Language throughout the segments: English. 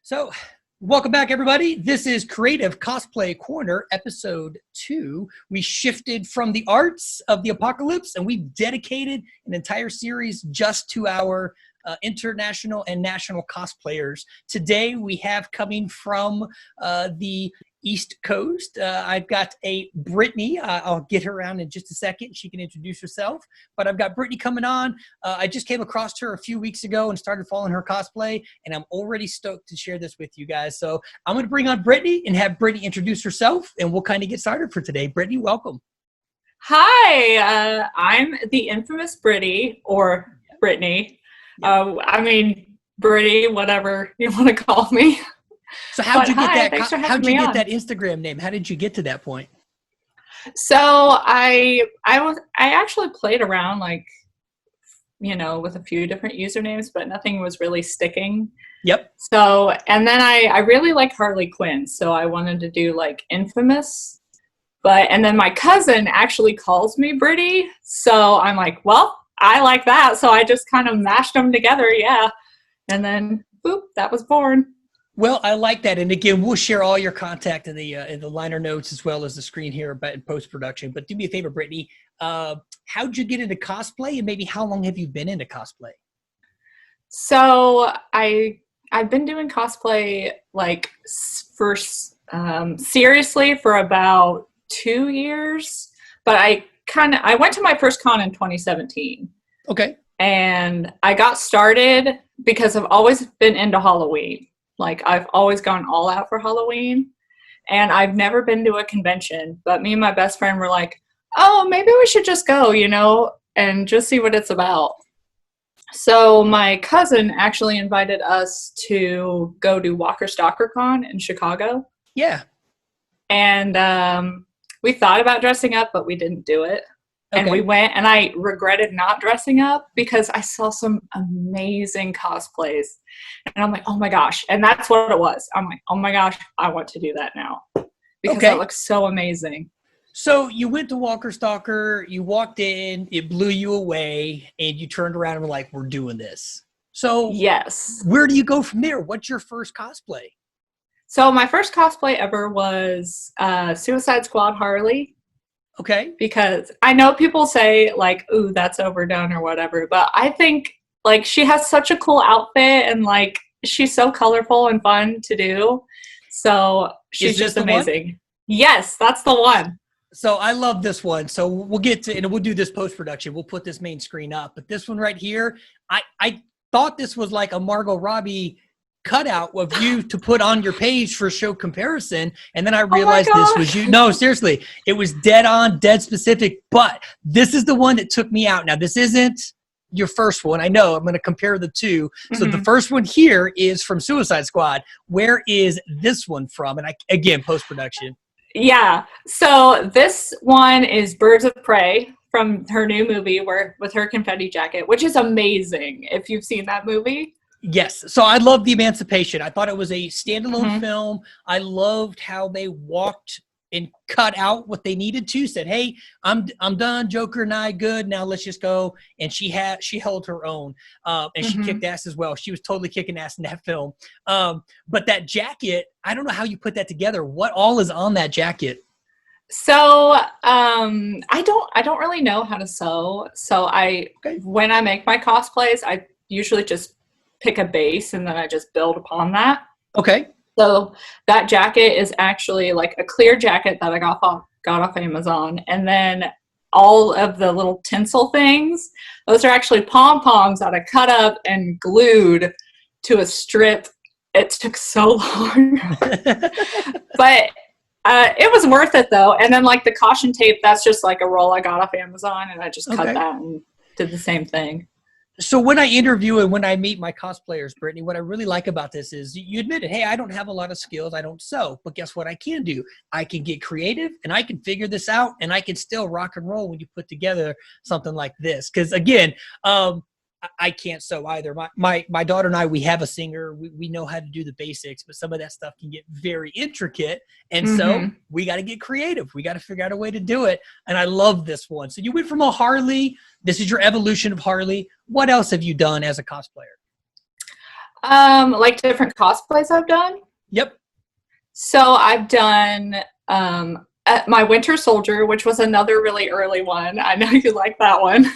So, welcome back, everybody. This is Creative Cosplay Corner, episode 2. We shifted from the arts of the apocalypse, and we dedicated an entire series just to our international and national cosplayers. Today, we have coming from the East Coast. I've got a Brittany. I'll get her around in just a second. She can introduce herself. But I've got Brittany coming on. I just came across her a few weeks ago and started following her cosplay, and I'm already stoked to share this with you guys. So I'm going to bring on Brittany and have Brittany introduce herself, and we'll kind of get started for today. Brittany, welcome. Hi, I'm the infamous Britty, or Brittany. Britty, whatever you want to call me. So how'd you get that Instagram name? How did you get to that point? So I actually played around with a few different usernames, but nothing was really sticking. Yep. So, and then I really like Harley Quinn, so I wanted to do like infamous. And then my cousin actually calls me Britty, so I'm like, well, I like that, so I just kind of mashed them together, yeah. And then, boop, that was born. Well, I like that, and again, we'll share all your contact in the liner notes as well as the screen here, but in post production. But do me a favor, Brittany. How'd you get into cosplay, and maybe how long have you been into cosplay? So I've been doing cosplay seriously for about 2 years, but I went to my first con in 2017. Okay. And I got started because I've always been into Halloween. Like, I've always gone all out for Halloween, and I've never been to a convention, but me and my best friend were like, oh, maybe we should just go, and just see what it's about. So my cousin actually invited us to go to Walker Stalker Con in Chicago. Yeah. And we thought about dressing up, but we didn't do it. Okay. And we went, and I regretted not dressing up because I saw some amazing cosplays. And I'm like, oh my gosh. And that's what it was. I'm like, oh my gosh, I want to do that now. Because it looks so amazing. So you went to Walker Stalker, you walked in, it blew you away, and you turned around and were like, we're doing this. So yes. Where do you go from there? What's your first cosplay? So my first cosplay ever was Suicide Squad Harley. Okay. Because I know people say, like, ooh, that's overdone or whatever, but I think, like, she has such a cool outfit, and, like, she's so colorful and fun to do. So she's just amazing. One? Yes, that's the one. So I love this one. So we'll get to, and we'll do this post-production. We'll put this main screen up. But this one right here, I thought this was like a Margot Robbie cutout of you to put on your page for show comparison, and then I realized this was you. No, seriously, it was dead on, dead specific, but this is the one that took me out. Now, this isn't your first one. I know I'm going to compare the two. So the first one here is from Suicide Squad. Where is this one from? And again, post-production. Yeah, so this one is Birds of Prey from her new movie with her confetti jacket, which is amazing if you've seen that movie. Yes. So I love the Emancipation. I thought it was a standalone film. I loved how they walked and cut out what they needed to, said, hey, I'm done. Joker and I good. Now let's just go. And she held her own. And she kicked ass as well. She was totally kicking ass in that film. But that jacket, I don't know how you put that together. What all is on that jacket? So I don't really know how to sew. So when I make my cosplays, I usually just pick a base and then I just build upon that. Okay. So that jacket is actually like a clear jacket that I got off Amazon. And then all of the little tinsel things, those are actually pom-poms that I cut up and glued to a strip. It took so long. But it was worth it though. And then like the caution tape, that's just like a roll I got off Amazon, and I just cut that and did the same thing. So when I interview and when I meet my cosplayers, Brittany, what I really like about this is you admitted, hey, I don't have a lot of skills. I don't sew. But guess what I can do? I can get creative, and I can figure this out, and I can still rock and roll when you put together something like this. Because, again, I can't sew either. My daughter and I, we have a singer. We know how to do the basics, but some of that stuff can get very intricate. And so we got to get creative. We got to figure out a way to do it. And I love this one. So you went from a Harley. This is your evolution of Harley. What else have you done as a cosplayer? Like different cosplays I've done. Yep. So I've done my Winter Soldier, which was another really early one. I know you like that one.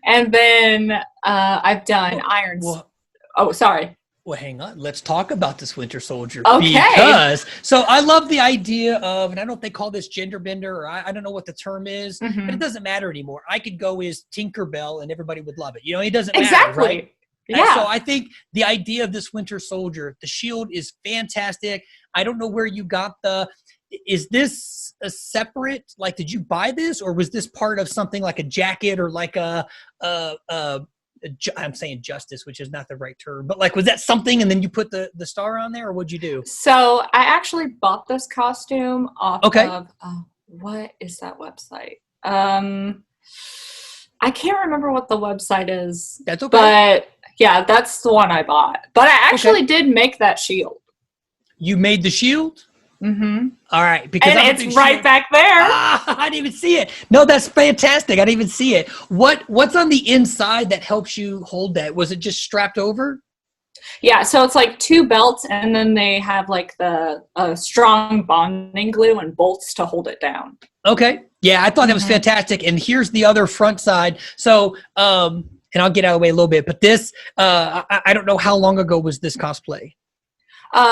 And then I've done Irons. Oh, sorry. Well, hang on. Let's talk about this Winter Soldier. Okay. So I love the idea of, and I don't know if they call this gender bender, or I don't know what the term is, but it doesn't matter anymore. I could go as Tinkerbell and everybody would love it. You know, it doesn't matter, right? Yeah. So I think the idea of this Winter Soldier, the shield is fantastic. I don't know where you got is this a separate, like, did you buy this, or was this part of something like a jacket or like I'm saying justice, which is not the right term, but like, was that something and then you put the star on there, or what'd you do? So I actually bought this costume off of, what is that website? I can't remember what the website is. That's okay. But yeah, that's the one I bought. But I actually did make that shield. You made the shield? Mm-hmm. All right. Because and it's right back there. I didn't even see it. No, that's fantastic. I didn't even see it. What's on the inside that helps you hold that? Was it just strapped over? Yeah, so it's like 2 belts, and then they have like the strong bonding glue and bolts to hold it down. Okay. Yeah, I thought that was fantastic. And here's the other front side. So, and I'll get out of the way a little bit, but this, I don't know how long ago was this cosplay?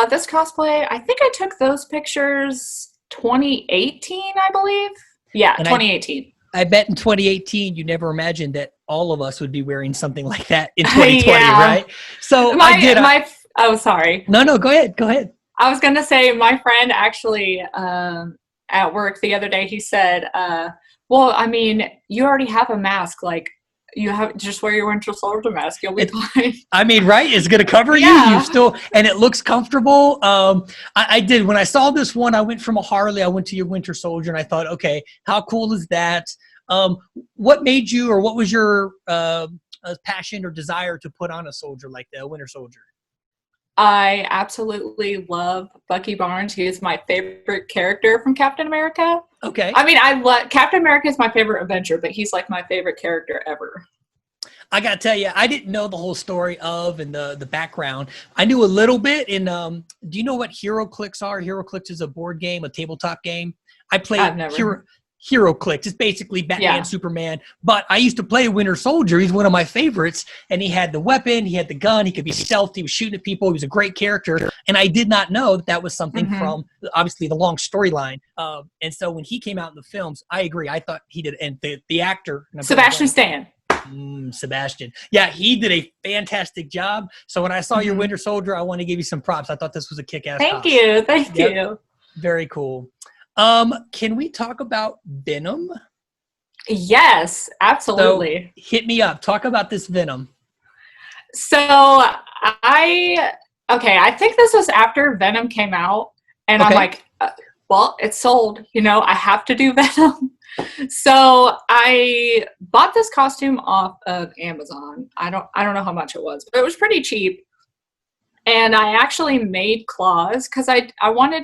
This cosplay, I think I took those pictures 2018, I believe. Yeah, and 2018. I bet in 2018, you never imagined that all of us would be wearing something like that in 2020, right? So oh, sorry. No, go ahead. I was going to say, my friend actually, at work the other day, he said, well, I mean, you already have a mask, like, you have just wear your Winter Soldier mask. You'll be fine. I mean, right? It's going to cover you. You still, and it looks comfortable. I did, when I saw this one, I went from a Harley, I went to your Winter Soldier, and I thought, okay, how cool is that? What made you, or what was your passion or desire to put on a soldier like the Winter Soldier? I absolutely love Bucky Barnes. He is my favorite character from Captain America. Okay. I mean, I love Captain America is my favorite Avenger, but he's like my favorite character ever. I gotta tell you, I didn't know the whole story of and the background. I knew a little bit. In do you know what HeroClix are? HeroClix is a board game, a tabletop game. I played HeroClix. It's basically Batman, Superman. But I used to play Winter Soldier. He's one of my favorites. And he had the weapon. He had the gun. He could be stealthy. He was shooting at people. He was a great character. And I did not know that was something from, obviously, the long storyline. And so when he came out in the films, I agree. I thought he did. And the actor. Sebastian Stan. Sebastian. Yeah, he did a fantastic job. So when I saw your Winter Soldier, I want to give you some props. I thought this was a kick-ass Thank you. Very cool. Can we talk about Venom? Yes, absolutely. So, hit me up. Talk about this Venom. So I think this was after Venom came out, and I'm like, well, it's sold. You know, I have to do Venom. So I bought this costume off of Amazon. I don't know how much it was, but it was pretty cheap. And I actually made claws because I wanted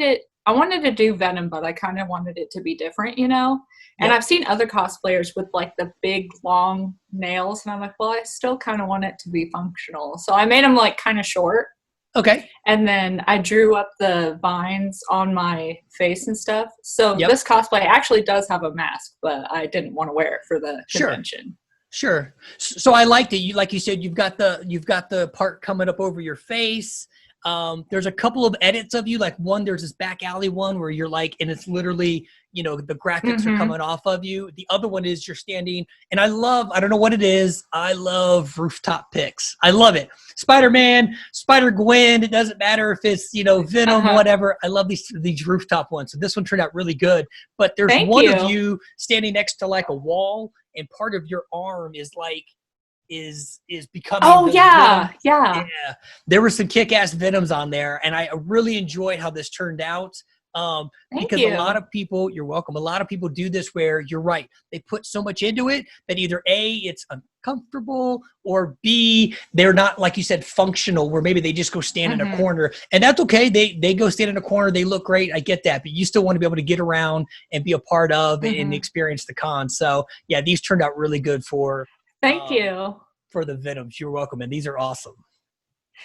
to do Venom, but I kind of wanted it to be different, you know? And I've seen other cosplayers with like the big long nails, and I'm like, well, I still kind of want it to be functional. So I made them like kind of short. Okay. And then I drew up the vines on my face and stuff. So this cosplay actually does have a mask, but I didn't want to wear it for the convention. Sure. So I liked it. You, like you said, you've got the part coming up over your face. There's a couple of edits of you, like one, there's this back alley one where you're like, and it's literally, you know, the graphics are coming off of you. The other one is you're standing, and I don't know what it is. I love rooftop pics. I love it. Spider-Man, Spider-Gwen, it doesn't matter if it's, you know, Venom, whatever. I love these rooftop ones. So this one turned out really good, but there's of you standing next to like a wall, and part of your arm is like, is becoming Venom. There were some kick-ass Venoms on there, and I really enjoyed how this turned out. Because a lot of people, you're welcome, a lot of people do this where you're right, they put so much into it that either A, it's uncomfortable, or B, they're not, like you said, functional, where maybe they just go stand in a corner, and that's okay. They go stand in a corner, they look great, I get that, but you still want to be able to get around and be a part of and experience the con. So yeah, these turned out really good for Thank you. For the Venoms. You're welcome, and these are awesome.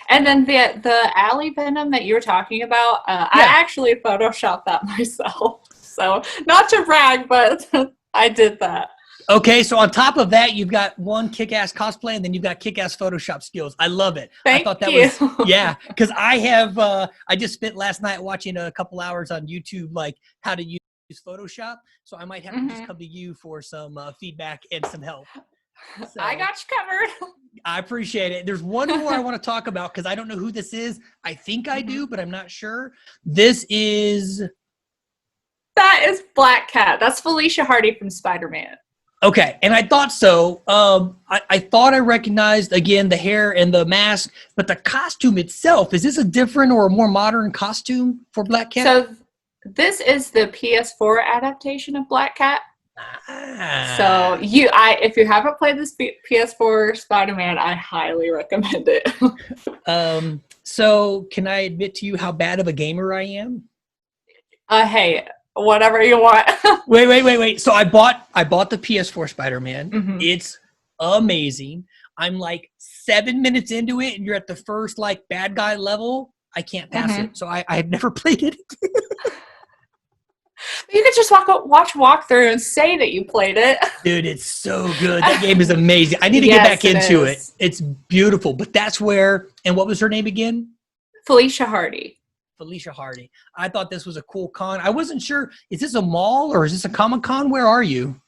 And then the alley venom that you were talking about, I actually photoshopped that myself. So not to brag, but I did that. Okay, so on top of that, you've got one kick-ass cosplay, and then you've got kick-ass Photoshop skills. I love it. Thank I thought that you. was, yeah, because I just spent last night watching a couple hours on YouTube, like how to use Photoshop. So I might have to just come to you for some feedback and some help. So, I got you covered. I appreciate it. There's one more I want to talk about because I don't know who this is. I think I do, but I'm not sure. That is Blackcat. That's Felicia Hardy from Spider-Man. Okay, and I thought so. I thought I recognized, again, the hair and the mask, but the costume itself, is this a different or a more modern costume for Blackcat? So this is the PS4 adaptation of Blackcat. So if you haven't played this PS4 Spider-Man, I highly recommend it. So can I admit to you how bad of a gamer I am? Hey, whatever you want. Wait. So I bought the PS4 Spider-Man. It's amazing. I'm like 7 minutes into it, and you're at the first like bad guy level. I can't pass it. So I have never played it. You could just watch walkthrough and say that you played it. Dude, it's so good. That game is amazing. I need to get back into it. It's beautiful. But that's where, and what was her name again? Felicia Hardy. Felicia Hardy. I thought this was a cool con. I wasn't sure, is this a mall or is this a Comic-Con? Where are you?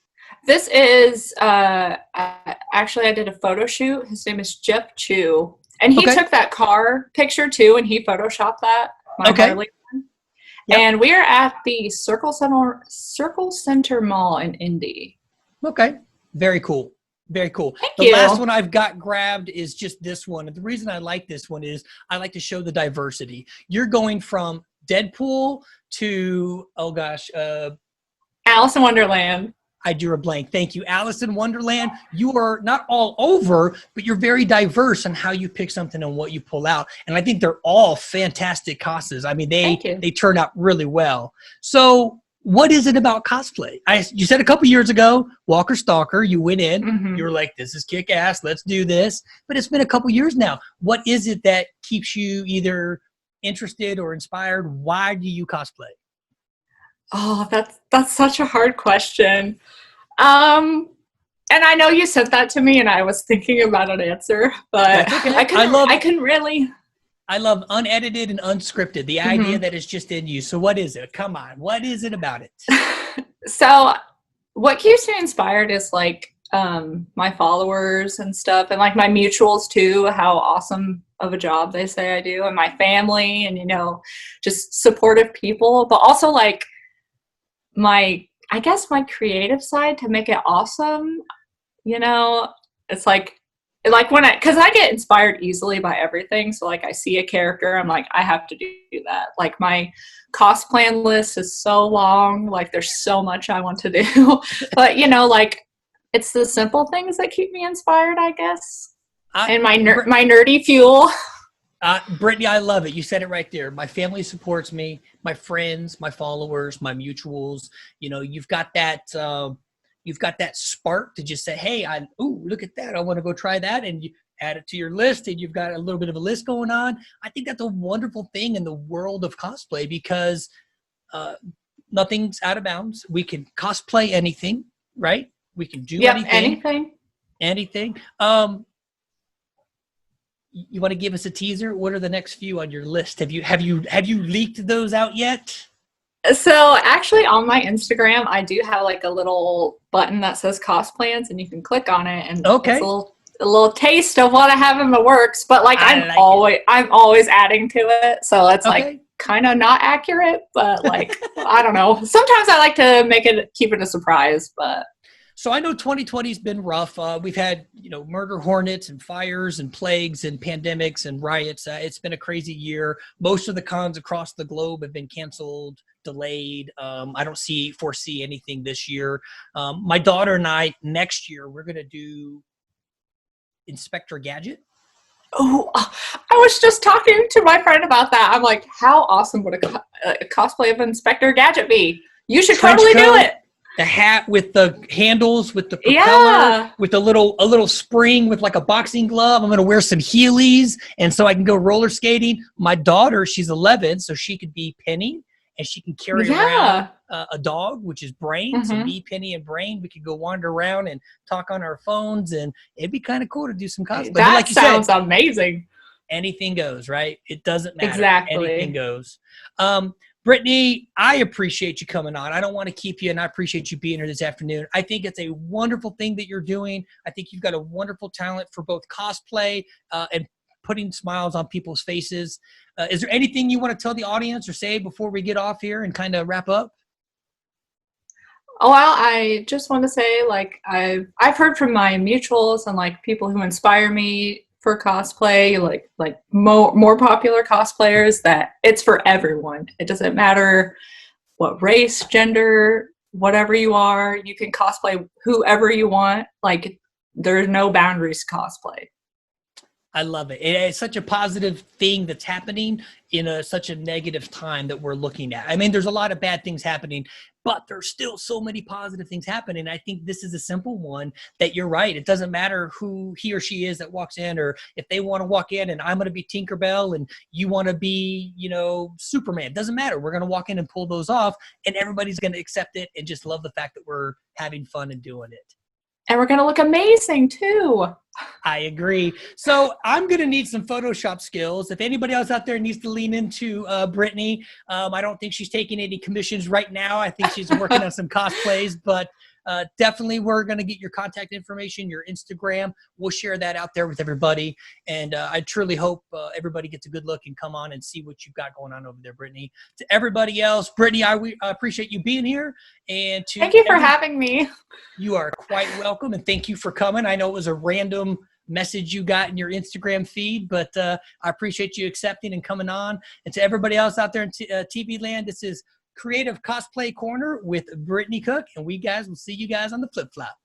This is, actually I did a photo shoot. His name is Jeff Chu. And he took that car picture too, and he photoshopped that. Harley. Yep. And we are at the Circle Center Mall in Indy. Okay. Very cool. Very cool. The last one I've got grabbed is just this one. And the reason I like this one is I like to show the diversity. You're going from Deadpool to, Alice in Wonderland. I drew a blank. Thank you. Alice in Wonderland. You are not all over, but you're very diverse on how you pick something and what you pull out. And I think they're all fantastic costumes. I mean, they turn out really well. So what is it about cosplay? You said a couple years ago, Walker Stalker, you went in, you were like, this is kick ass, let's do this. But it's been a couple years now. What is it that keeps you either interested or inspired? Why do you cosplay? Oh, that's such a hard question. And I know you said that to me and I was thinking about an answer, but okay. I love unedited and unscripted, the idea that it's just in you. So what is it? Come on. What is it about it? So what keeps me inspired is like my followers and stuff, and like my mutuals too, how awesome of a job they say I do, and my family, and just supportive people, but also like my creative side to make it awesome. It's like because I get inspired easily by everything. So like I see a character, I'm like, I have to do that. Like my cosplay list is so long. Like there's so much I want to do, but like it's the simple things that keep me inspired, I guess. And my nerdy fuel. Brittany, I love it. You said it right there. My family supports me, my friends, my followers, my mutuals. You've got that spark to just say, hey, look at that. I want to go try that. And you add it to your list and you've got a little bit of a list going on. I think that's a wonderful thing in the world of cosplay because nothing's out of bounds. We can cosplay anything, right? We can do anything. You want to give us a teaser? What are the next few on your list? Have you leaked those out yet? So actually on my Instagram, I do have like a little button that says cosplans and you can click on it and it's a little taste of what I have in the works, but like I'm always adding to it. So it's like kind of not accurate, but like, I don't know. Sometimes I like to keep it a surprise, but. So I know 2020 has been rough. We've had, murder hornets and fires and plagues and pandemics and riots. It's been a crazy year. Most of the cons across the globe have been canceled, delayed. I don't foresee anything this year. My daughter and I, next year, we're going to do Inspector Gadget. Oh, I was just talking to my friend about that. I'm like, how awesome would a cosplay of Inspector Gadget be? You should totally do it. the hat with the handles, with the propeller, Yeah. with a little spring with like a boxing glove. I'm going to wear some Heelys, and so I can go roller skating. My daughter, she's 11, so she could be Penny, and she can carry around a dog, which is Brain. So me, Penny, and Brain, we could go wander around and talk on our phones, and it'd be kind of cool to do some cosplay. That like you sounds said, amazing. anything goes, right? It doesn't matter. Exactly. Anything goes. Brittany, I appreciate you coming on. I don't want to keep you, and I appreciate you being here this afternoon. I think it's a wonderful thing that you're doing. I think you've got a wonderful talent for both cosplay and putting smiles on people's faces. Is there anything you want to tell the audience or say before we get off here and kind of wrap up? Oh, well, I just want to say, like, I've heard from my mutuals and like people who inspire me for cosplay, like more popular cosplayers, that it's for everyone. It doesn't matter what race, gender, whatever you are. You can cosplay whoever you want. Like, there's no boundaries to cosplay. I love it. It's such a positive thing that's happening in such a negative time that we're looking at. I mean, there's a lot of bad things happening, but there's still so many positive things happening. I think this is a simple one that you're right. It doesn't matter who he or she is that walks in, or if they want to walk in and I'm going to be Tinkerbell and you want to be, Superman. It doesn't matter. We're going to walk in and pull those off, and everybody's going to accept it and just love the fact that we're having fun and doing it. And we're going to look amazing too. I agree. So I'm going to need some Photoshop skills. If anybody else out there needs to lean into Brittany, I don't think she's taking any commissions right now. I think she's working on some cosplays, but definitely we're going to get your contact information, your Instagram. We'll share that out there with everybody. And I truly hope everybody gets a good look and come on and see what you've got going on over there, Brittany. To everybody else, Brittany, I appreciate you being here. And thank you for having me. You are quite welcome, and thank you for coming. I know it was a random message you got in your Instagram feed, but I appreciate you accepting and coming on. And to everybody else out there in TV land, this is Creative Cosplay Corner with Brittany Cook, and we guys will see you guys on the flip flop.